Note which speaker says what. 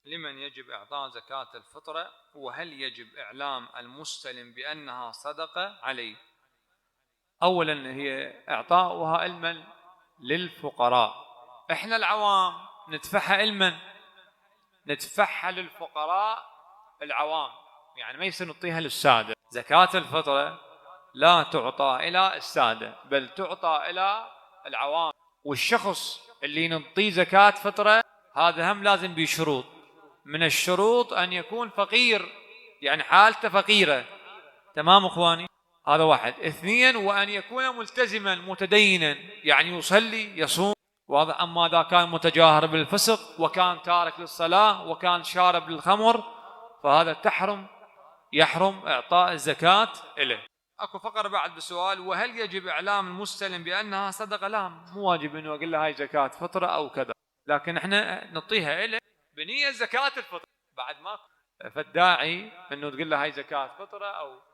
Speaker 1: لمن يجب إعطاء زكاة الفطرة؟ وهل يجب إعلام المستلم بأنها صدقة عليه؟ أولا هي إعطاؤها علما للفقراء، إحنا العوام ندفعها علما، ندفعها للفقراء العوام، يعني ما يصير نعطيها للسادة. زكاة الفطرة لا تعطى إلى السادة بل تعطى إلى العوام، والشخص اللي نعطيه زكاة فطرة هذا هم لازم بشروط، من الشروط أن يكون فقير، يعني حالته فقيرة. تمام أخواني؟ هذا واحد. اثنين، وأن يكون ملتزما متدينا، يعني يصلي يصوم واضح. أما إذا كان متجاهر بالفسق وكان تارك للصلاة وكان شارب للخمر فهذا يحرم إعطاء الزكاة إليه. أكو فقرة بعد بسؤال: وهل يجب إعلام المستلم بأنها صدقة؟ لا، مو واجب إنه أقول له هاي زكاة فطرة أو كذا، لكن إحنا نعطيها إليه بنية زكاة الفطر. بعد ما فالداعي إنه تقول له هاي زكاة فطرة أو